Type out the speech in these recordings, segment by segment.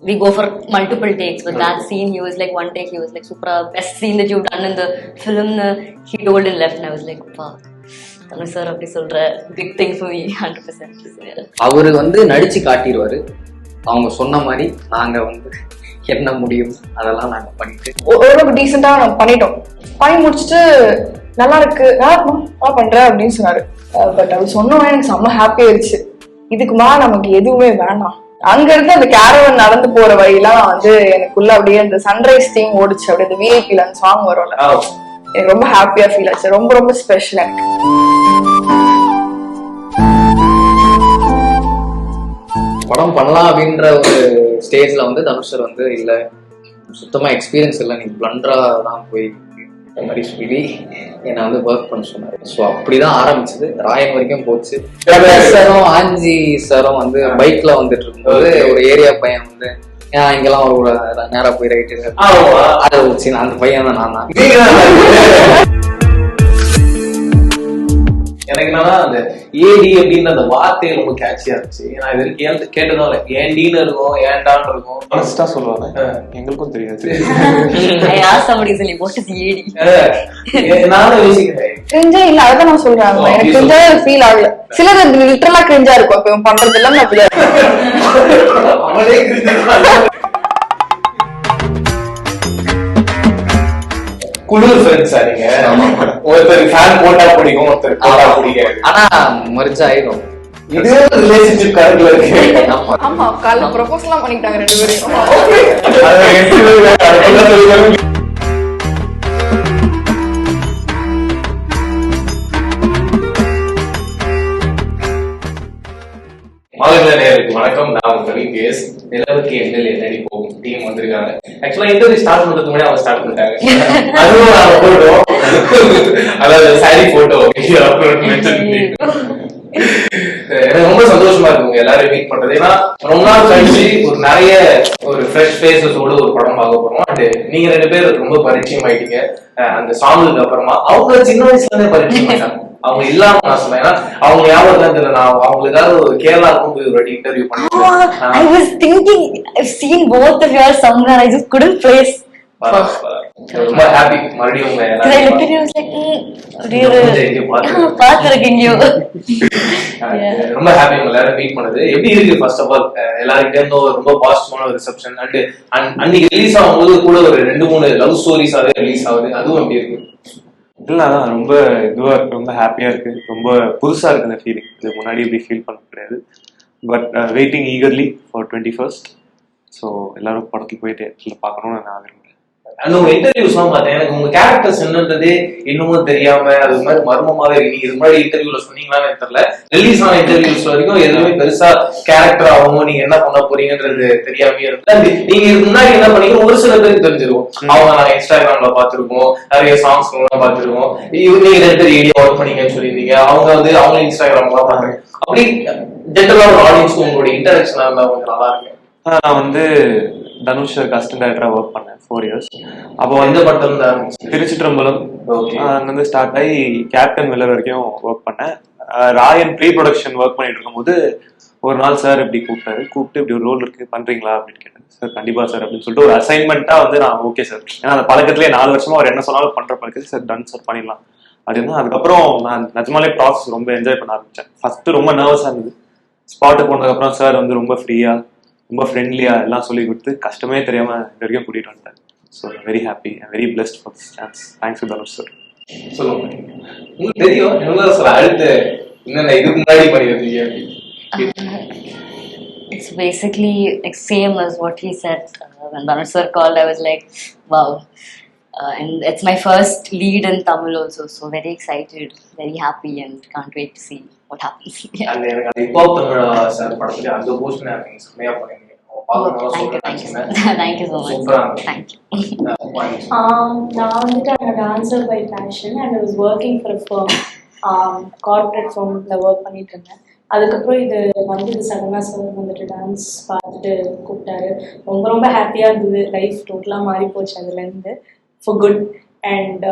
we go for multiple takes. But that scene, he was like one take, he was like super best scene that you've done in the film. He told and left, and I was like, wow, Dhanush sir அப்படி சொல்ற big thing for me, 100%. அவரு வந்து நடிச்சு காட்டிடுவாரு. அவங்க சொன்ன மாதிரி நாங்க வந்து என்ன முடியும் அதெல்லாம் நாங்க பண்ணிட்டு ஓரளவுக்கு டீசெண்டா பண்ணிட்டோம். பண்ணி முடிச்சுட்டு நல்லா இருக்கு, நல்லா பண்ற அப்படின்னு சொன்னாரு. பட் அவர் சொன்னோன்னே எனக்கு செம்ம ஹாப்பியா இருந்துச்சு. இதுக்கு மேல நமக்கு எதுவுமே வேண்டாம். அங்க இருந்து அந்த கேரவன் நடந்து போற வழியெல்லாம் வந்து எனக்குள்ள அப்படியே அந்த சன்ரைஸ் தீம் ஓடிச்சு. அப்படியே அந்த விஐபில அந்த சாங் வரும்ல, எனக்கு ரொம்ப ஹாப்பியா ஃபீல் ஆச்சு. ரொம்ப ரொம்ப ஸ்பெஷல் எனக்கு. படம் பண்ணலாம் அப்படின்ற ஒரு ஸ்டேஜ்ல வந்து தனுஷ் சார் வந்து இல்ல சுத்தமா எக்ஸ்பீரியன்ஸ் இல்லை, நீங்க பிளண்டரா தான் போய் இந்த மாதிரி சொல்லி என்னை வந்து ஒர்க் பண்ண சொன்னாரு. ஸோ அப்படிதான் ஆரம்பிச்சது. ராயன் வரைக்கும் போச்சு. சாரும் ஆஞ்சி சாரும் வந்து பைக்ல வந்துட்டு இருக்கும்போது ஒரு ஏரியா பையன் வந்து இங்கெல்லாம் ஒரு நேரா போய் ரைட்டு அதை வச்சு அந்த பையன் தான் நான் தான். எனக்கு என்னன்னா அந்த ஏடி அப்படின்னு அந்த வார்த்தை ரொம்ப கேட்சியா இருந்துச்சு. நான் இது கேட்டதும் இல்லை, ஏண்டின்னு இருக்கும், ஏண்டான்னு இருக்கும். ஃபர்ஸ்டா சொல்லுவாங்க, எங்களுக்கும் தெரியாது. நானும் யோசிக்கிறேன், கிரிஞ்சா இல்ல, அதான் நான் சொல்றேன். எனக்கு கிரிஞ்சா ஃபீல் ஆகல. சிலர் லிட்டரலா கிரிஞ்சா இருக்கும். இப்ப பண்றது எல்லாம் அவளே குழு ஃப்ரெண்ட்ஸா நீங்க? ஒருத்தர் ஃபேன் போட்டா பிடிக்கும், ஒருத்தர் போட்டா பிடிக்காது. ஆனா மரிச்சு ஆயிடும். இது ரிலேஷன்ஷிப் கரெக்ட்ல இருக்கு. ஆமா, காலைல ப்ரொபோஸ் எல்லாம் பண்ணிட்டாங்க ரெண்டு பேரும். வணக்கம், நான் உங்கள் கேஸ். நிலவுக்கு எங்கள் என்னடி போகும் டீம் வந்திருக்காங்க. ஆக்சுவலா இன்டர்வியூ ஸ்டார்ட் பண்றதுக்கு முன்னாடி அவங்க ஸ்டார்ட் பண்ணிட்டாங்க. அதுவும் நாங்க போட்டோம், அதாவது சாரி போட்டோ எனக்கு ரொம்ப சந்தோஷமா இருக்குங்க எல்லாரும் மீட் பண்றது. ஏன்னா ரொம்ப நாள் கழிச்சு ஒரு நிறைய ஒரு ஃப்ரெஷ் ஃபேஸஸோட ஒரு படம் பார்க்க போறோம். அண்ட் நீங்க ரெண்டு பேர் ரொம்ப பரிச்சயம் ஆயிட்டீங்க அந்த சாங்குக்கு அப்புறமா. அவங்க சின்ன வயசுல இருந்தே பரிச்சயம் ஆயிட்டாங்க. அவங்க இல்லாம நான் சொன்னேன், ஏன்னா அவங்க ஞாபகம் தான் தெரியல. நான் அவங்களுக்காக ஒரு கேரளாவுக்கும் போய் ஒரு இன்டர்வியூ பண்ணேன். I was thinking I've seen both of you all somewhere. I just couldn't place. ரொம்ப ஹாப்பி மறுபடியும் பாத்துருக்கீங்க. ரொம்ப ஹாப்பி எல்லாரும் மீட் பண்ணது. எப்படி இருக்கு ஃபர்ஸ்ட் ஆஃப் ஆல் எல்லாருக்கிட்ட இருந்தும் ரொம்ப பாசிட்டிவான ரிசப்ஷன். அண்ட் அன்னைக்கு ரிலீஸ் ஆகும்போது கூட ஒரு 2-3 லவ் ஸ்டோரிஸாவே ரிலீஸ் ஆகுது. அதுவும் எப்படி இருக்கு? இல்லை, அதான் ரொம்ப இதுவா இருக்கு, ரொம்ப ஹாப்பியா இருக்கு, ரொம்ப புதுசா இருக்கு அந்த ஃபீலிங். இதுக்கு முன்னாடி இப்படி ஃபீல் பண்ண முடியாது. But waiting eagerly for 21st. So எல்லாரும் படத்துக்கு போயிட்டு பார்க்கணும்னு நான் விரும்புறேன். அந்த உங்க இன்டர்வியூஸ் எல்லாம் பார்த்தேன், எனக்கு உங்க கேரக்டர்ஸ் என்னன்றதே இன்னமும் தெரியாம அது மாதிரி மர்மமாவே இருக்கு. இது மாதிரி இன்டர்வியூல சொன்னீங்களான்னு தெரியல. ரிலீஸ் ஆன இன்டர்வியூஸ் வரைக்கும் எதுவுமே பெருசா கேரக்டர் ஆகும், நீங்க என்ன பண்ண போறீங்கன்றது தெரியாம இருக்கு. நீங்க இதுக்கு முன்னாடி என்ன பண்ணீங்க ஒரு சில பேருக்கு தெரிஞ்சிருக்கும். அவங்க நாங்க இன்ஸ்டாகிராம்ல பாத்துருக்கோம், நிறைய சாங்ஸ் பாத்துருக்கோம். நீங்க 2 பேர் ஏரியா ஒர்க் பண்ணீங்கன்னு சொல்லியிருந்தீங்க. அவங்க வந்து அவங்க இன்ஸ்டாகிராம்ல பாருங்க. அப்படி ஜென்ரலா ஒரு ஆடியன்ஸ்க்கு உங்களுடைய இன்டராக்ஷன் இருந்தா கொஞ்சம் நல்லா இருக்கு. நான் வந்து தனுஷ் அசிஸ்டன்ட் டைரக்டரா ஒர்க் பண்ணேன் 4 years. அப்போ வந்து பட்டம் தான் திருச்சிற்றம்பலம் அங்கிருந்து ஸ்டார்ட் ஆகி கேப்டன் மில்லர் வரைக்கும் ஒர்க் பண்ணேன். ராயன் ப்ரீ ப்ரொடக்ஷன் ஒர்க் பண்ணிட்டு இருக்கும்போது ஒரு நாள் சார் இப்படி கூப்பிட்டு இப்படி ஒரு ரோல் இருக்கு பண்றீங்களா அப்படின்னு கேட்டேன். சார் கண்டிப்பா சார் அப்படின்னு சொல்லிட்டு ஒரு அசைன்மெண்ட்டா வந்து நான் ஓகே சார், ஏன்னா அந்த பழக்கத்திலே 4 வருஷமா அவர் என்ன சொன்னாலும் பண்ற பழக்கத்தில் சார் டன் சார் பண்ணிடலாம் அப்படின்னு. அதுக்கப்புறம் நான் நிஜமாலே ப்ராசஸ் ரொம்ப என்ஜாய் பண்ண ஆரம்பிச்சேன். ஃபர்ஸ்ட் ரொம்ப நர்வஸா இருந்தது. ஸ்பாட்டுக்கு போனதுக்கப்புறம் சார் வந்து ரொம்ப ஃப்ரீயா ரொம்ப ஃப்ரெண்ட்லியா எல்லாம் சொல்லி கொடுத்து கஷ்டமே தெரியாம இது வரைக்கும் கூட்டிட்டு வந்துட்டேன். So very happy and very blessed for this chance. Thanks to Dhanush sir. சொல்லுங்க, உங்களுக்கு தெரியும் சார் அடுத்து என்னென்ன இதுக்கு முன்னாடி பண்ணிருக்கீங்க? It's basically like same as what he said. When Dhanush sir called, I was like, wow. And it's my first lead in Tamil also, so very excited, very happy, and can't wait to see what happens. And எனக்கு அந்த இப்போ Tamil sir படத்துல அந்த portion எனக்கு செமையா பண்ணீங்க. Thank you so much. Thank you. நான் வந்துட்டு I'm a dancer by passion and I was working for a firm, corporate firmல ஒர்க் பண்ணிட்டு இருந்தேன். அதுக்கப்புறம் இது வந்து சடனா சார் வந்துட்டு டான்ஸ் பார்த்துட்டு கூப்பிட்டாரு. ரொம்ப ரொம்ப ஹாப்பியா இருந்தது. லைஃப் டோட்டலா மாறி போச்சு அதுல இருந்து for good. And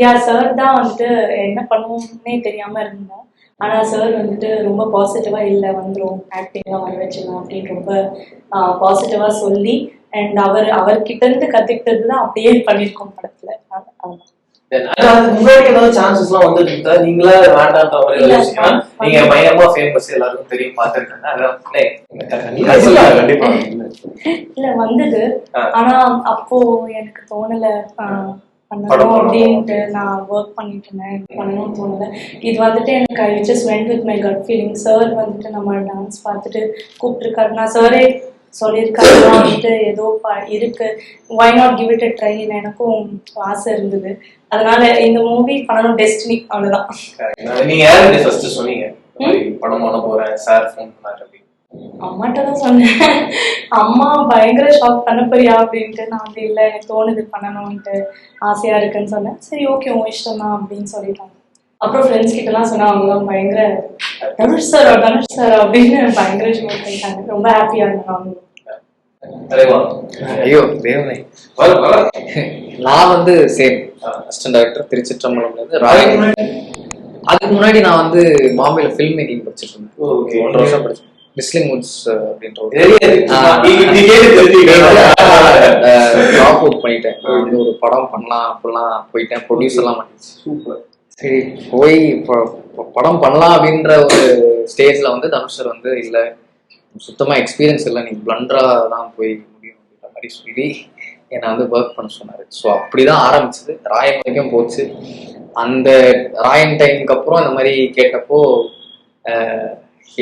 yeah sir தான் வந்துட்டு என்ன பண்ணுவோம்னே தெரியாம இருந்தேன். ஆனா சார் வந்துட்டு ரொம்ப பாசிட்டிவா இல்லை வந்துடும் ஆக்டிங்லாம் வர வச்சிடலாம் அப்படின்னு ரொம்ப பாசிட்டிவா சொல்லி அண்ட் அவர்கிட்ட இருந்து கத்துக்கிட்டது தான் அப்படியே பண்ணியிருக்கோம் படத்துல. அதுக்கு முன்னாடி ஏதாவது சான்சஸ் எல்லாம் வந்துட்டு நீங்களா வேண்டான்ற மாதிரி யோசிச்சீங்கன்னா நீங்க பயங்கரமா ஃபேமஸ் எல்லாருக்கும் தெரியும் பார்த்திருக்காங்க கண்டிப்பா இல்ல வந்தது. ஆனா அப்போ எனக்கு தோணல பண்ணணும் அப்படின்ட்டு. நான் ஒர்க் பண்ணிட்டு இருந்தேன், பண்ணணும்னு தோணல. இது வந்துட்டு எனக்கு I just went with my cut feeling. Sir வந்துட்டு நம்ம டான்ஸ் பார்த்துட்டு கூப்பிட்டுருக்காரு. நான் சாரே சொல்லியிருக்காரு வந்துட்டு ஏதோ இருக்கு, why not give it a try. எனக்கும் ஆசை இருந்தது, அதனால இந்த மூவி பண்ணணும், டெஸ்டினி, அவ்வளவுதான். நீங்க யாரு ஃபர்ஸ்ட் சொன்னீங்க படம் பண்ண போறேன் சார் ஃபோன் பண்ணாரு அப்படின்னு? அம்மாட்ட தான் சொன்னேன். அம்மா பயங்கர ஷாக், பண்ண போறியா அப்படின்ட்டு. நான் வந்து இல்லை, எனக்கு தோணுது பண்ணணும்ட்டு, ஆசையா இருக்குன்னு சொன்னேன். சரி ஓகே உன் இஷ்டம் தான் அப்படின்னு சொல்லிட்டாங்க. அப்புறம் ஃப்ரெண்ட்ஸ் கிட்ட எல்லாம் சொன்னா அவங்களாம் பயங்கர தனுஷ் சார் அப்படின்னு பயங்கர ஷாக் பண்ணிட்டாங்க. ரொம்ப ஹாப்பியா இருந்தாங்க. ஐயோ தேவனே, நான் வந்து சேம் அசிஸ்டன்ட் டைரக்டர் திருச்சிற்றம்பலம்ல இருந்து ராயன். அதுக்கு முன்னாடி நான் வந்து பாம்பேல ஃபில்ம் மேக்கிங் படிச்சுட்டு இருந்தேன். 1 வருஷம் படிச்சேன். மிஸ்லிங் வுட்ஸ் அப்படின்ற ட்ராப் அவுட் பண்ணிட்டேன். வந்து ஒரு படம் பண்ணலாம் அப்படிலாம் போயிட்டேன். ப்ரொடியூசர்லாம் பண்ணிச்சு. சூப்பர். சரி போய் படம் பண்ணலாம் அப்படின்ற ஒரு ஸ்டேஜ்ல வந்து தனுஷர் வந்து இல்லை, சுத்தமா எக்ஸ்பீரியன்ஸ் இல்லை, நீங்க பிளண்டரா தான் போய் முடியும் அப்படின்ற மாதிரி சொல்லி என்னை வந்து ஒர்க் பண்ண சொன்னாரு. ஸோ அப்படிதான் ஆரம்பிச்சது. ராயன் வரைக்கும் போச்சு. அந்த ராயன் டைமுக்கு அப்புறம் இந்த மாதிரி கேட்டப்போ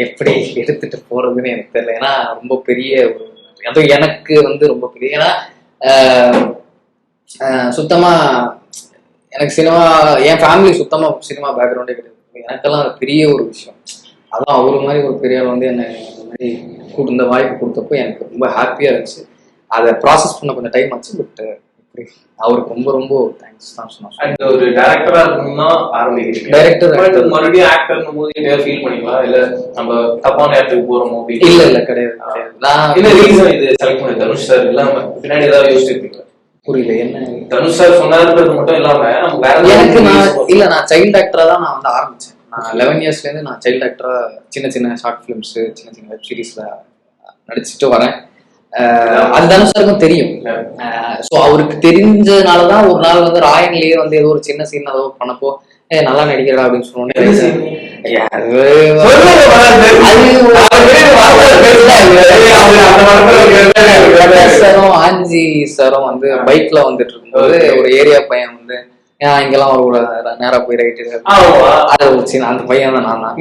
எப்படி எடுத்துட்டு போறதுன்னு எனக்கு தெரியல. ஏன்னா ரொம்ப பெரிய ஒரு, அதுவும் எனக்கு வந்து ரொம்ப பெரிய, ஏன்னா சுத்தமா எனக்கு சினிமா, என் ஃபேமிலி சுத்தமா சினிமா பேக்ரவுண்டே கிடையாது. எனக்கெல்லாம் அது பெரிய ஒரு விஷயம். அதான் அவரு மாதிரி ஒரு பெரியவர் வந்து என்ன இந்த மாதிரி இந்த வாய்ப்பு கொடுத்தப்போ எனக்கு ரொம்ப ஹாப்பியா இருந்துச்சு. அதை ப்ராசஸ் பண்ண கொஞ்சம் டைம் ஆச்சு. பட் அவருக்கு ரொம்ப ரொம்ப தேங்க்ஸ் தான் சொன்னாங்க. ஒரு டைரக்டரா இருக்கணும்னா ஆரம்பிக்கிறீங்க, டைரக்டர் மறுபடியும் ஆக்டர்னும் போது ஏதாவது ஃபீல் பண்ணிங்களா, இல்ல நம்ம தப்பான இடத்துக்கு போறோமோ? இல்ல கிடையாது. நான் என்ன ரீசன் இது செலக்ட் பண்ண தனுஷ் சார் இல்லாம பின்னாடி ஏதாவது யோசிச்சிருக்கீங்களா? புரியல என்ன தனுஷ் சார் சொன்னாருன்றது மட்டும் இல்லாம எனக்கு நான் சைல்ட் ஆக்டரா தான் நான் வந்து ஆரம்பிச்சேன். நான் 11 இயர்ஸ்ல இருந்து நான் சைல்ட் ஆக்டரா சின்ன சின்ன ஷார்ட் பிலிம்ஸ், சின்ன சின்ன வெப் சீரிஸ்ல நடிச்சுட்டு வரேன். அது தனுஷருக்கும் தெரியும். ஸோ அவருக்கு தெரிஞ்சதுனாலதான் ஒரு நாள் வந்து ராயன்லயே வந்து ஏதோ ஒரு சின்ன சீன் ஏதோ பண்ணப்போ நல்லா நடிக்கிறா அப்படின்னு சொன்னோன்னே சாரும் ஆஞ்சி சாரும் வந்து பைக்ல வந்துட்டு இருக்கும்போது ஒரு ஏரியா பையன் வந்து இங்கெல்லாம் ஒரு நேரா போய் ரைட்டு அந்த பையன் தான் நான் தான்.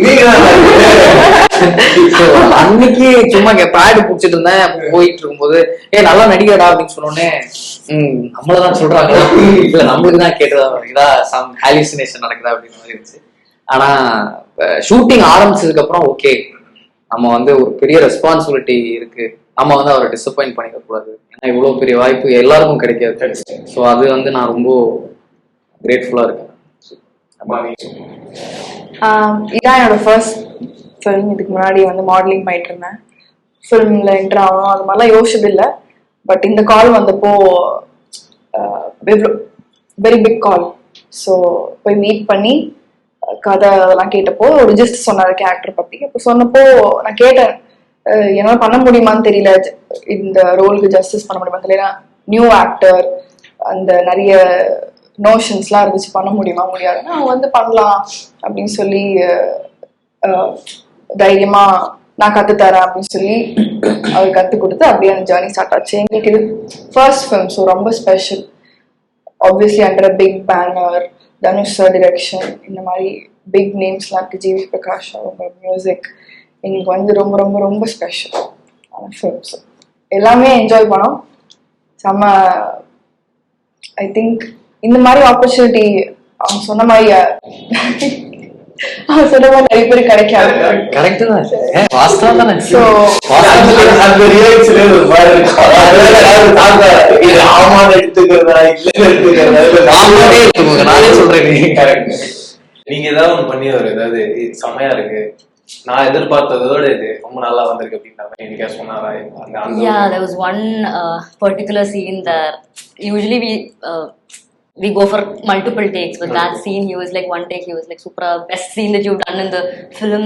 அன்னைக்கு சும்மா பேடு புடிச்சிட்டு இருந்தேன். போயிட்டு இருக்கும்போது நல்லா நடிகடா அப்படின்னு சொன்னோடனே நம்மளதான் சொல்றாங்க, இல்ல நம்மளுக்கு தான் கேட்டதா இதா சம் ஹாலுசினேஷன் நடக்குதா அப்படின்னு மாதிரி இருந்துச்சு. ஆனா ஷூட்டிங் ஆரம்பிச்சதுக்கு அப்புறம் ஓகே, நம்ம வந்து ஒரு பெரிய ரெஸ்பான்சிபிலிட்டி இருக்கு, நம்ம வந்து அவரை டிசப்பாயிண்ட் பண்ணிக்க கூடாது. ஏன்னா இவ்வளவு பெரிய வாய்ப்பு எல்லாருக்கும் கிடைக்காது. ஸோ அது வந்து நான் ரொம்ப கிரேட்ஃபுல்லா இருக்கேன். இதான் என்னோட ஃபர்ஸ்ட் ஃபிலிம். இதுக்கு முன்னாடி வந்து மாடலிங் பண்ணிட்டு இருந்தேன். ஃபிலிம்ல என்டர் ஆகணும் அது மாதிரிலாம் யோசிச்சது இல்லை. பட் இந்த கால் வந்தப்போ வெரி பிக் கால். ஸோ போய் மீட் பண்ணி கதை அதெல்லாம் கேட்டப்போ ஒரு ஜஸ்ட் சொன்னார் கேரக்டர் பத்தி. அப்போ சொன்னப்போ நான் கேட்டேன், என்னால் பண்ண முடியுமான்னு தெரியல, இந்த ரோலுக்கு ஜஸ்டிஸ் பண்ண முடியுமான்னு தெரியல. நியூ ஆக்டர், அந்த நிறைய நோஷன்ஸ்லாம் இருந்துச்சு, பண்ண முடியுமா முடியாதுன்னா அவங்க வந்து பண்ணலாம் அப்படின்னு சொல்லி தைரியமா நான் கற்றுத்தரேன் அப்படின்னு சொல்லி அவர் கற்றுக் கொடுத்து அப்படியே அந்த ஜேர்னி ஸ்டார்ட் ஆச்சு. எங்களுக்கு இது ஃபர்ஸ்ட் ஃபிலிம், ஸோ ரொம்ப special. Obviously under a big banner, Dhanush sir direction, இந்த மாதிரி பிக் நேம்ஸ்லாம் இருக்குது, ஜிவி பிரகாஷ் அவங்க மியூசிக். எங்களுக்கு வந்து ரொம்ப ரொம்ப ரொம்ப ஸ்பெஷல் ஃபிலிம். ஸோ எல்லாமே என்ஜாய் பண்ணோம். செம்ம. ஐ திங்க் இந்த மாதிரி ஆப்பர்ச்சுனிட்டி அவங்க சொன்ன மாதிரி நிறைய பேர் கிடைக்காது. கரெக்ட் தான். நீங்க ஏதாவது ஒண்ணு பண்ணி ஏதாவது செமையா இருக்கு, நான் எதிர்பார்த்ததோட இது ரொம்ப நல்லா வந்திருக்கு அப்படின்ற எனக்கு சொன்னாரா? Yeah, there was one particular scene that usually we we go for multiple takes. But that scene, he was like one take. He was like, "Supra, best scene that you've done in the film."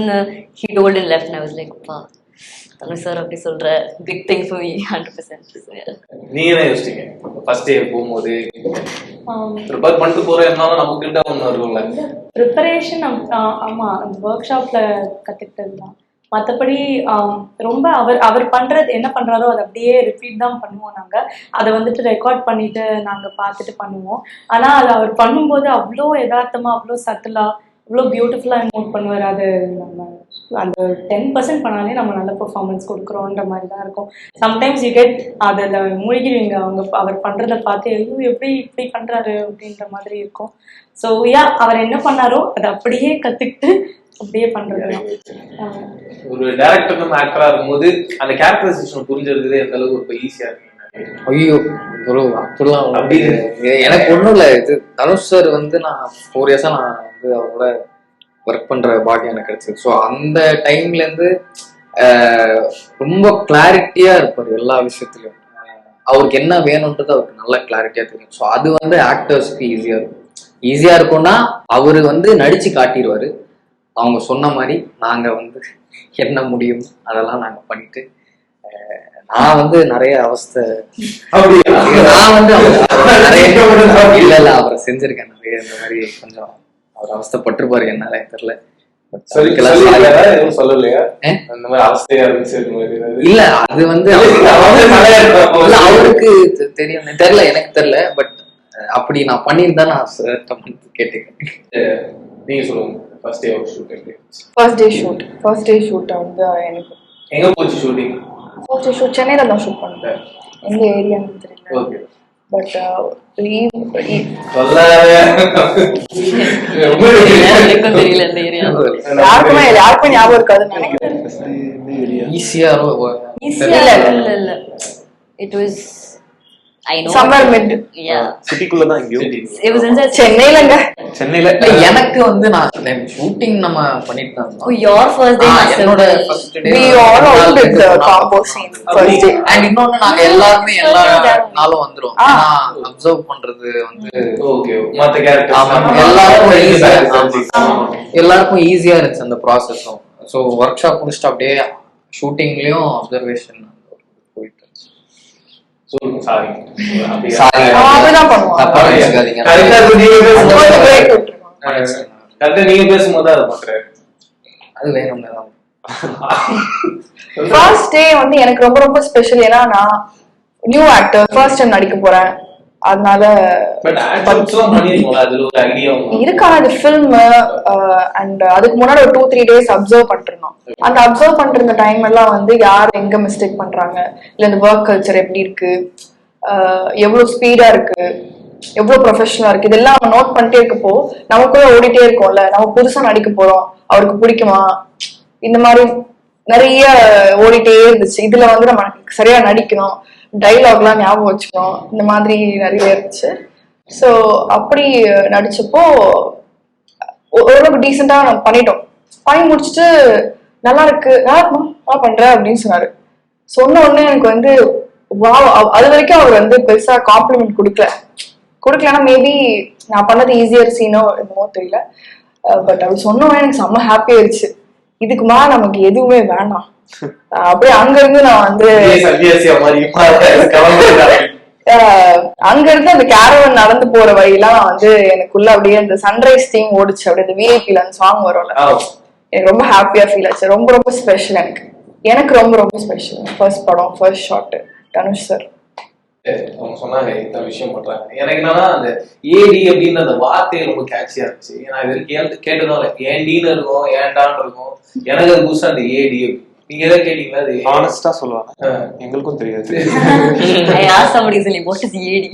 He told and left, and I was like, "Wow, Tanush sir, அப்படி சொல்ற big thing for me, 100%." So, yeah. நீங்க என்ன யோசிச்சீங்க first day போகும்போது? Prepare பண்ணிட்டு போற இருந்தாலும் நமக்கிட்ட ஒன்று இருக்கும்ல. ப்ரிப்பரேஷன் ஆமா அந்த ஒர்க் ஷாப்ல கத்துக்கிட்டது தான். மற்றபடி ரொம்ப அவர் பண்றது என்ன பண்றாரோ அதை அப்படியே ரிப்பீட் தான் பண்ணுவோம். நாங்க அதை வந்துட்டு ரெக்கார்ட் பண்ணிட்டு நாங்க பார்த்துட்டு பண்ணுவோம். ஆனா அது அவர் பண்ணும்போது அவ்வளோ யதார்த்தமா, அவ்வளோ சட்டிலா, அவ்வளோ பியூட்டிஃபுல்லா நோட் பண்ணுவார். அது நம்ம அந்த 10% பண்ணாலே நம்ம நல்ல பெர்ஃபார்மன்ஸ் கொடுக்குறோன்ற மாதிரி தான் இருக்கும். சம்டைம்ஸ் யூ கெட் அதில் மூழ்கிடுவீங்க. அவர் பண்றதை பார்த்து எப்படி இப்படி பண்றாரு அப்படின்ற மாதிரி இருக்கும். ஸோ அவர் என்ன பண்ணாரோ அதை அப்படியே கத்துக்கிட்டு அப்படியே பண்றது. ஒரு டைரக்டர் நம்ம ஆக்டரா இருக்கும்போது அந்த கேரக்டரைசேஷன் புரிஞ்சிருக்குது எந்த அளவுக்கு ரொம்ப ஈஸியா இருக்கு? ஐயோ ப்ரோ அப்படிலாம் அப்படி எனக்கு ஒன்றும் இல்லை. இது தனுஷ் சார் வந்து நான் 4 இயர்ஸா நான் வந்து அவரோட ஒர்க் பண்ற பாக்கியம் எனக்கு கிடைச்சது. ஸோ அந்த டைம்ல இருந்து ரொம்ப கிளாரிட்டியா இருப்பார் எல்லா விஷயத்துலயும். அவருக்கு என்ன வேணும்ன்றது அவருக்கு நல்ல கிளாரிட்டியா தெரியும். ஸோ அது வந்து ஆக்டர்ஸ்க்கு ஈஸியா இருக்கும். ஈஸியா இருக்கும்னா அவரு வந்து நடிச்சு காட்டிடுவாரு. அவங்க சொன்ன மாதிரி நாங்க வந்து என்ன முடியும் அதெல்லாம் நாங்க பண்ணிட்டு நான் வந்து நிறைய அவஸ்தை நான் வந்து இல்ல அவரை செஞ்சிருக்கேன் நிறைய. இந்த மாதிரி கொஞ்சம் அவர் அவஸ்தைப்பட்டிருப்பாரு என்னால தெரியல. இல்ல அது வந்து அவருக்கு தெரியும் தெரியல, எனக்கு தெரியல. பட் அப்படி நான் பண்ணியிருந்தா நான் கேட்டுக்கிறேன். நீங்க சொல்லுங்க. ஃபர்ஸ்ட் டே ஷூட் வந்து எனக்கு எங்க போச்சு ஷூட்டிங்? ஃபர்ஸ்ட் டே ஷூட் சென்னையில தான் ஷூட் பண்ணேன். எந்த ஏரியான்னு தெரியல. ஓகே. பட் யாருக்கும் ஞாபகம் இருக்காதுன்னு நினைக்கிறேன். ஈஸியா இல்ல it was I know somewhere mid. Yeah, சிட்டிக்குள்ள தான் இங்கயோ. it was inside சென்னையிலங்க. சென்னையில எனக்கு வந்து நான் ஷூட்டிங் நம்ம பண்ணிட்டு இருந்தோம். Oh, your first day must have என்னோட been- first day We all out with the combo scene first day. and இன்னொன்னு நாங்க எல்லாருமே எல்லா நாளும் வந்துரும். அப்சர்வ் பண்றது வந்து ஓகே மத்த கேரக்டர்ஸ் ஆமா எல்லாருக்கும் ஈஸியா இருந்துச்சு அந்த ப்ராசஸும். ஸோ ஒர்க் ஷாப் முடிச்சுட்டு அப்படியே ஷூட்டிங்லயும் அப்சர்வேஷன் போயிட்டு சாரி அப்படிதான் பண்ணுவோம். தப்பா நினைச்சுக்காதீங்க. நீங்க பேசும்போது அது பண்றாரு அது வேணும்னு தான். ஃபர்ஸ்ட் டே வந்து எனக்கு ரொம்ப ரொம்ப ஸ்பெஷல். ஏன்னா நான் நியூ ஆக்டர், ஃபர்ஸ்ட் டைம் நடிக்க போறேன். அதனால இருக்கான அது ஃபில்ம் அண்ட் அதுக்கு முன்னாடி ஒரு 2-3 days அப்சர்வ் பண்ணிருந்தோம். அந்த அப்சர்வ் பண்ற டைம் எல்லாம் வந்து யார் எங்க மிஸ்டேக் பண்றாங்க, இல்ல இந்த ஒர்க் கல்ச்சர் எப்படி இருக்கு, எவ்வளவு ஸ்பீடா இருக்கு, எவ்வளவு ப்ரொஃபஷனலா இருக்கு, இதெல்லாம் நம்ம நோட் பண்ணிட்டே இருக்கப்போ நமக்குள்ள ஓடிட்டே இருக்கோம்ல. நம்ம புதுசா நடிக்க போறோம், அவருக்கு பிடிக்குமா, இந்த மாதிரி நிறைய ஓடிட்டே இருந்துச்சு. இதுல வந்து நம்ம சரியா நடிக்கணும், டைலாக்லாம் ஞாபகம் வச்சுக்கணும், இந்த மாதிரி நிறைய இருந்துச்சு. ஸோ அப்படி நடிச்சப்போ ஓரளவுக்கு டீசெண்டா நம்ம பண்ணிட்டோம். பண்ணி முடிச்சுட்டு நல்லா இருக்கு, நல்லா பண்ற அப்படின்னு சொன்னாரு. சொன்ன உடனே எனக்கு வந்து அது வரைக்கும் அவர் வந்து பெருசா காம்ப்ளிமெண்ட் கொடுக்கலன்னா மேபி நான் பண்ணது ஈஸியர் சீனோ என்னமோ தெரியல. பட் அவர் சொன்ன உடனே எனக்கு செம்ம ஹாப்பியா இருந்துச்சு. இதுக்குமா நமக்கு எதுவுமே வேண்டாம். அப்படியே அங்க இருந்து நான் வந்து அங்க இருந்து அந்த கேரவன் நடந்து போற வழியெல்லாம் வந்து எனக்குள்ள அப்படியே அந்த சன்ரைஸ் தீம் ஓடிச்சு. அப்படியே அந்த விஐபில அந்த சாங் வரும்ல, எனக்கு ரொம்ப ஹாப்பியா ஃபீல் ஆச்சு. ரொம்ப ரொம்ப ஸ்பெஷல் எனக்கு ரொம்ப ரொம்ப ஸ்பெஷல். ஃபர்ஸ்ட் படம், ஃபர்ஸ்ட் ஷாட் தனுஷ் சார். அவங்க சொன்னாங்க இந்த விஷயம் பண்றாங்க. எனக்கு என்னன்னா அந்த ஏடி அப்படின்னு அந்த வார்த்தை ரொம்ப கேட்சியா இருந்துச்சு. நான் இது கேட்டதால ஏண்டின்னு இருக்கும், ஏண்டான்னு இருக்கும். எனக்கு அது புதுசா அந்த ஏடி. நீங்க எதாவது கேட்டீங்களா? அது ஹானஸ்டா சொல்லுவாங்க, எங்களுக்கும் தெரியாது. I asked somebody recently, what is EAD?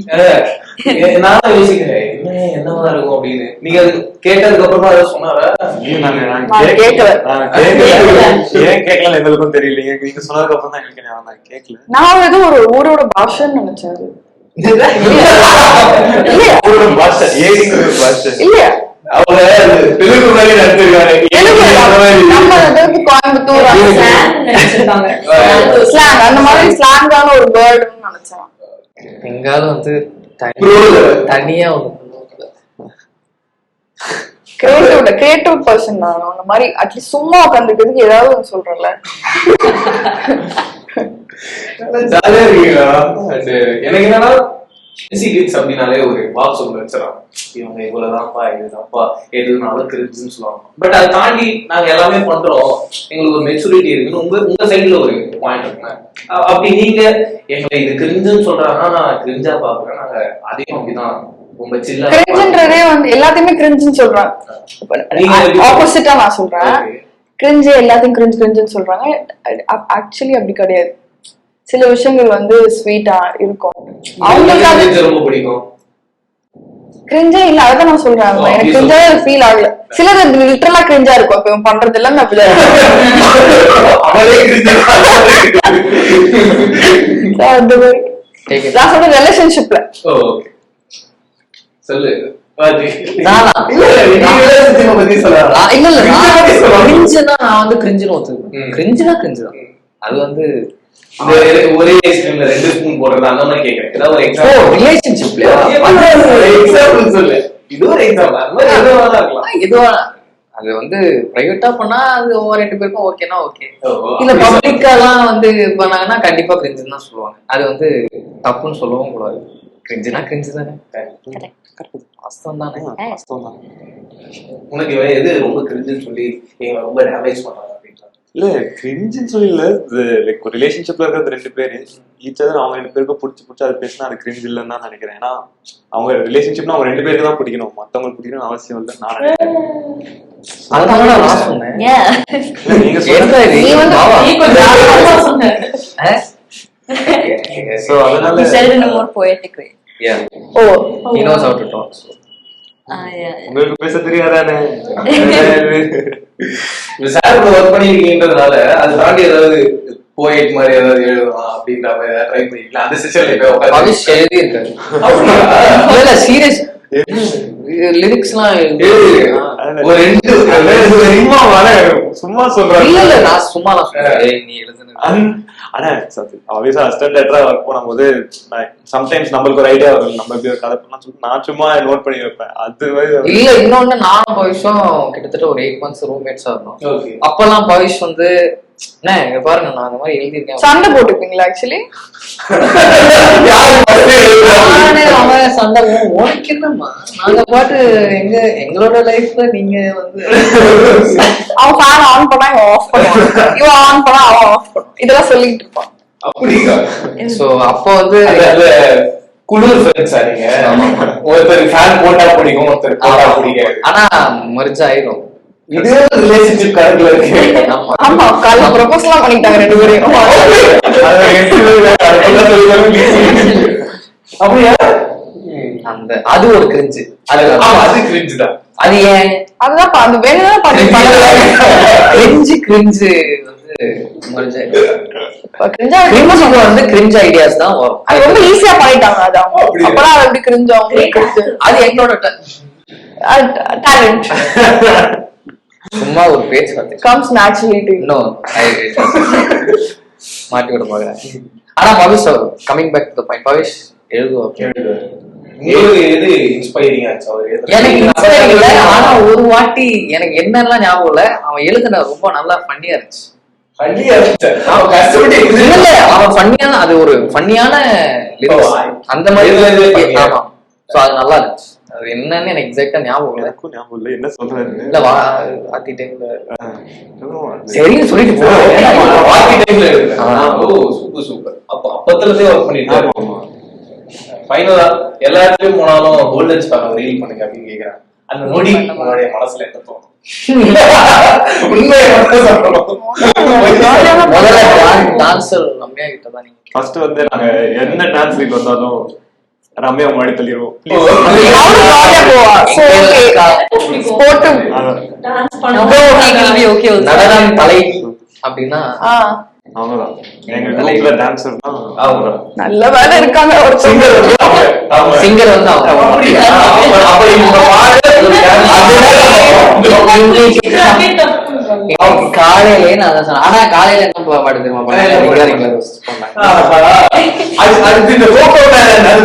நான் யோசிக்கிறேன் என்னவா இருக்கும் அப்படின்னு. நீங்க அது கேட்டதுக்கு அப்புறமா ஏதாவது சொன்னாரா? ஏன் கேட்கல எங்களுக்கும் தெரியல. நீங்க சொன்னதுக்கு அப்புறம் தான் எங்களுக்கு ஞாபகம் கேட்கல. நான் ஏதோ ஒரு ஊரோட பாஷன்னு நினைச்சேன். இல்லையா அவங்க தெலுங்கு மாதிரி நடிச்சிருக்காங்க. கோயம்புத்தூர் ஸ்லாங் அந்த மாதிரி ஸ்லாங்கான ஒரு வேர்டுன்னு நினைச்சேன். எங்காலும் வந்து தனியா ஒண்ணு கிரியேட்டிவ் பர்சன் நான். அந்த மாதிரி அட்லீஸ்ட் சும்மா உட்காந்துக்கிறதுக்கு ஏதாவது ஒன்று சொல்றேன்ல. ஜாலியா இருக்கீங்களா? எனக்கு என்னன்னா கிட்ஸ் அப்படின்னாலே ஒரு பாக்ஸ் ஒன்று வச்சிடறாங்க. இவங்க இவ்வளவுதான்ப்பா, இதுதான்ப்பா, எதுனாலும் கிரிஞ்சுன்னு சொல்லுவாங்க. பட் அதை தாண்டி நாங்க எல்லாமே பண்றோம், எங்களுக்கு ஒரு மெச்சூரிட்டி இருக்குன்னு உங்க சைட்ல ஒரு பாயிண்ட் இருக்குங்க. அப்படி நீங்க எங்களை இது கிரிஞ்சுன்னு சொல்றாங்கன்னா நான் கிரிஞ்சா பாக்குறேன். நாங்க அதையும் அப்படிதான் ரொம்ப சில்லா கிரிஞ்சுன்றதே வந்து எல்லாத்தையுமே கிரிஞ்சுன்னு சொல்றாங்க. ஆப்போசிட்டா நான் சொல்றேன், கிரிஞ்சு எல்லாத்தையும் கிரிஞ்சுன்னு சொல்றாங்க. ஆக்சுவலி அப்படி கிடையாது. சில விஷயங்கள் வந்து ஸ்வீட்டா இருக்கும், அவங்களுக்கு ரொம்ப பிடிக்கும். கிரிஞ்சா இல்ல, அதான் நான் சொல்றேன். எனக்கு கிரிஞ்சா ஃபீல் ஆகல. சிலது லிட்டரலா கிரிஞ்சா இருக்கும். இப்ப பண்றது எல்லாம் அப்படிதான். நான் சொல்ற ரிலேஷன்ஷிப்ல சொல்லு. நான் வந்து கிரிஞ்சுன்னு ஒத்துக்கிறேன். கிரிஞ்சுனா கிரிஞ்சுதான். அது வந்து ஒரே ஐஸ்கிரீம்ல 2 ஸ்பூன் போடுறது அந்த மாதிரி கேக்குறேன். ஏதாவது ஒரு ரிலேஷன்ஷிப்ல எக்ஸாம்பிள் சொல்லு. இது ஒரு எக்ஸாம்பிள். அந்த மாதிரி எதுவா இருக்கலாம். எதுவா அது வந்து பிரைவேட்டா பண்ணா அது ஒவ்வொரு 2 பேருக்கும் ஓகேனா ஓகே. இல்ல பப்ளிக்காலாம் வந்து பண்ணாங்கன்னா கண்டிப்பா கிரிஞ்சுன்னு தான் சொல்லுவாங்க. அது வந்து தப்புன்னு சொல்லவும் கூடாது. கிரிஞ்சுனா கிரிஞ்சு தானே. வாஸ்தவம் தானே. உனக்கு எது ரொம்ப கிரிஞ்சுன்னு சொல்லி எங்களை ரொம்ப டேமேஜ் பண்றாங்க? இல்ல கிரிஞ்சுன்னு சொல்லி இல்ல, லைக் ஒரு ரிலேஷன்ஷிப்ல இருக்கிறது 2 பேரு ஈச் அதர் அவங்க 2 பேருக்கும் பிடிச்சி அது பேசினா அது கிரிஞ்சு இல்லைன்னு தான் நினைக்கிறேன். ஏன்னா அவங்க ரிலேஷன்ஷிப்னா அவங்க 2 பேருக்கு தான் பிடிக்கணும், மத்தவங்களுக்கு பிடிக்கணும் அவசியம் இல்லை நான் நினைக்கிறேன். நான் சொன்னேன். நீங்க சோ அதனால உங்களுக்கு பேச தெரியாதானே? ஒர்க் பண்ணிருக்கீங்கன்றதுனால அது தாண்டி ஏதாவது போயட் மாதிரி ஏதாவது எழுதலாம் அப்படின்ற மாதிரி ஏதாவது ட்ரை பண்ணிக்கலாம். அந்த செஷன்ல எழுதி இருக்காரு. சீரியஸ் லிரிக்ஸ்லாம் சும்மா சொல்றேன். இல்ல நான் சும்மா நீ எழுதுன. ஆனா ஆப்வியஸா அசிஸ்டன்ட் டைரக்டரா ஒர்க் பண்ணும்போது சம்டைம்ஸ் நம்மளுக்கு ஒரு ஐடியா வரும், நம்ம எப்படி ஒரு கதை பண்ணலாம் சொல்லிட்டு நான் சும்மா நோட் பண்ணி வைப்பேன். அது இல்ல இன்னொன்னு நானும் பவிஷும் கிட்டத்தட்ட ஒரு 8 months ரூம்மேட்ஸா இருந்தோம். அப்பெல்லாம் பவிஷ் வந்து இங்க பாருங்க நான் அந்த மாதிரி எழுதிருக்கேன். சண்டை போட்டுப்பீங்களா? ஆக்சுவலி அவன் சண்டை உனக்கு என்னம்மா, நாங்க பாட்டு எங்களோட லைஃப்ல நீங்க வந்து அவன் ஃபேன் ஆன் பண்ணா இவன் ஆஃப் பண்ணுவான், இவன் ஆன் பண்ணா அவன் ஆஃப் பண்ணுவான், இதெல்லாம் சொல்லிட்டு இருப்பான். அப்படிங்களா? சோ அப்போ வந்து குளிர் ஃப்ரெண்ட்ஸா நீங்க? ஒருத்தர் ஃபேன் போட்டா பிடிக்கும், ஒருத்தர் போட்டா பிடிக்காது. ஆனா மர்ஜ் ஆயிடும். இதே ரிலேஷன்ஷிப் கரெக்ட்ல இருக்கு. ஆமா, காலைல ப்ரொபோஸ்லாம் பண்ணிட்டாங்க 2 பேரும். அப்படியா? அந்த அது ஒரு கிரிஞ்சு. அது கிரிஞ்சு தான். அது ஏன்? அதுதான் அந்த வேணும்னா கிரிஞ்சு கிரிஞ்சு வந்து மர்ஜ் வந்து கிரிஞ்சு ஐடியாஸ் தான் வரும். அது ரொம்ப ஈஸியா பண்ணிட்டாங்க. அதான் அப்பலாம் அது எப்படி கிரிஞ்சு அது எங்களோட டேலண்ட். சும்மா ஒரு பேச்சு வார்த்தை comes naturally to you. No, மாட்டி விட பாக்குறேன். ஆனா Pavish coming back to the point, Pavish எழுதுவாங்க. உங்களுக்கு எது இன்ஸ்பைரிங் ஆச்சு? எனக்கு இன்ஸ்பைரிங் இல்ல, ஆனா ஒரு வாட்டி எனக்கு என்னெல்லாம் ஞாபகம் இல்ல, அவன் எழுதுன ரொம்ப நல்லா ஃபன்னியா இருந்துச்சு. ஃபன்னியா இருந்துச்சு? அவன் கஷ்டப்பட்டு இல்ல அவன் ஃபன்னியான, அது ஒரு ஃபன்னியான லிரிக்ஸ் அந்த மாதிரி. ஆமா, சோ அது நல்லா இருந்துச்சு. அது என்னன்னு எனக்கு எக்ஸாக்ட்டா ஞாபகம் இல்ல. எனக்கும் ஞாபகம் இல்ல என்ன சொல்றாரு. இல்ல வாத்தி டைம்ல சரின்னு சொல்லிட்டு வாத்தி டைம்ல ஓ சூப்பர் சூப்பர். அப்பத்துல இருந்தே வர்க் பண்ணிட்டாரு. ஃபைனலா எல்லா இடத்துலயும் போனாலும் கோல்டன் ஸ்பார் ரீல் பண்ணுங்க அப்படின்னு கேக்குறாங்க. அந்த நொடி உங்களுடைய மனசுல என்ன தோணும்? உண்மையை முதல்ல டான்சர் ரம்யா கிட்ட தான் நீங்க ஃபர்ஸ்ட் வந்து நாங்க என்ன டான்ஸ் ரீல் வந்தாலும் ரம்யா முன்னாடி தள்ளிடுவோம். நடனம் தலை அப்படின்னா அவங்கதான் எங்க குரூப்ல டான்சர் தான். நல்ல வேலை இருக்காங்க. ஒரு சிங்கர் வந்து காலையிலே நான் அதான் சொன்னேன். ஆனா காலையில என்ன பாட்டு தெரியுமா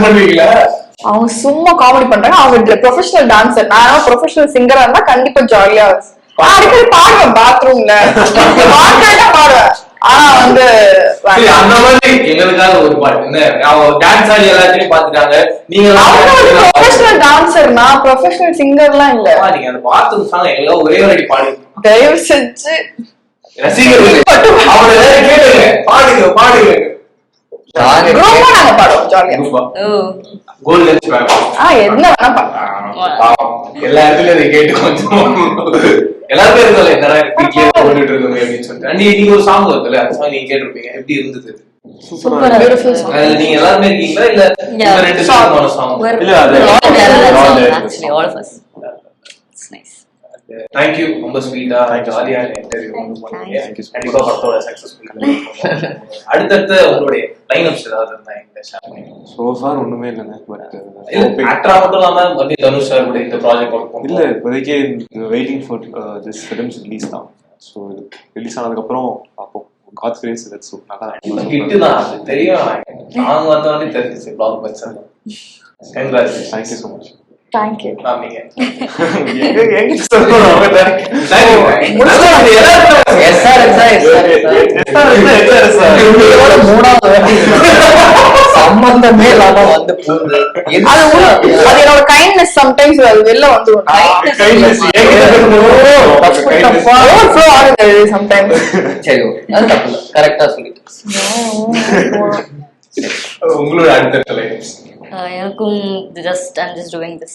பண்ணுவீங்களா? அவங்க சும்மா காமெடி பண்றாங்க. அவங்க ப்ரொஃபஷனல் டான்சர், நான் ப்ரொஃபஷனல் சிங்கரா இருந்தா கண்டிப்பா ஜாலியா அடிக்கடி பாடுவேன் பாத்ரூம்ல பாடுவேன். ஆனா வந்து அந்த மாதிரி எங்களுக்காக ஒரு பாட்டு இந்த டான்ஸ் ஆடி எல்லாத்தையும் பாத்துட்டாங்க. நீங்க ப்ரொஃபஷனல் டான்சர், நான் ப்ரொஃபஷனல் சிங்கர்லாம் இல்ல. நீங்க அந்த பாத்ரூம் சாங் எல்லாம் ஒரே ஒரு அடி பாடு. தயவு செஞ்சு ரசிகர்கள் அவரை கேளுங்க, பாடுங்க பாடுங்க. ரொம்ப நாங்க பாடுவோம் ஜாலியா. கோல்டன் என்ன வேணா பாடுவோம். எல்லா இடத்துலயும் அதை கேட்டு கொஞ்சம் எல்லாருமே இருக்கல என்னடா வீட்லயே போட்டுட்டு இருக்கோமே அப்படின்னு சொல்லிட்டு. நீங்க ஒரு சாங் வருதுல்ல, அந்த சாங் நீங்க கேட்டிருப்பீங்க, எப்படி இருந்தது? அதுல நீங்க எல்லாருமே இருக்கீங்களா இல்ல ரெண்டு சாங்கான சாங்? இல்ல அது actually all of us. It's nice. Thank you. ரொம்ப ஸ்வீட்டா ஜாலியா இன்டர்வியூ பண்ணீங்க. கண்டிப்பா படத்தோட சக்சஸ்ஃபுல். அடுத்தடுத்த உங்களுடைய லைனப்ஸ் ஏதாவது இருந்தா இந்த ஷேர் பண்ணுங்க. சோ ஃபார் ஒண்ணுமே இல்லங்க. பட் ஆக்டரா மட்டும் இல்லாம வந்து தனுஷ் சார் கூட இந்த ப்ராஜெக்ட் ஒர்க் பண்ணுங்க. இல்ல இப்போதைக்கு waiting for this films release தான். ஸோ ரிலீஸ் ஆனதுக்கு அப்புறம் பார்ப்போம். காட்ஸ் கிரேஸ் தட்ஸ் நல்லா ஹிட் தான், அது தெரியும். நாங்க வந்து தெரிஞ்சிச்சு black Bastar. Congrats. Thank you so much. Thank you. காமிங்க. எங்க சொல்றோம் சம்பந்தமே இல்லாம வந்து அது என்னோட கைண்ட்னஸ். சம்டைம்ஸ் அது வெளில வந்துடும். சரி, கரெக்டா சொல்லிட்டு உங்களோட அடுத்த லைன்ஸ். எனக்கும் I'm just doing this.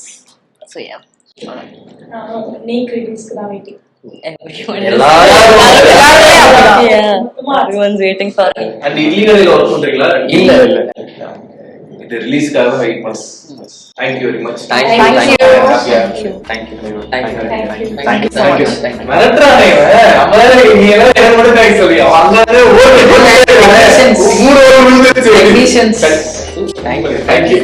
So yeah. நீ கிரிட்டிக்ஸ்க்கு தான் waiting. Everyone's waiting for me. And இல்லீகல்ல வர்க் பண்றீங்களா? இல்ல இது ரிலீஸ்க்காக வெயிட் பண்ணு. Thank you very much. Thank you. மிரட்டுறானே இவன். நம்மளால நீ எல்லாம் எனக்கு மட்டும் தேங்க்ஸ் சொல்லியா? வந்தாலே ஓடி Technicians. ஊரோட விழுந்துச்சு. Technicians. Thank you.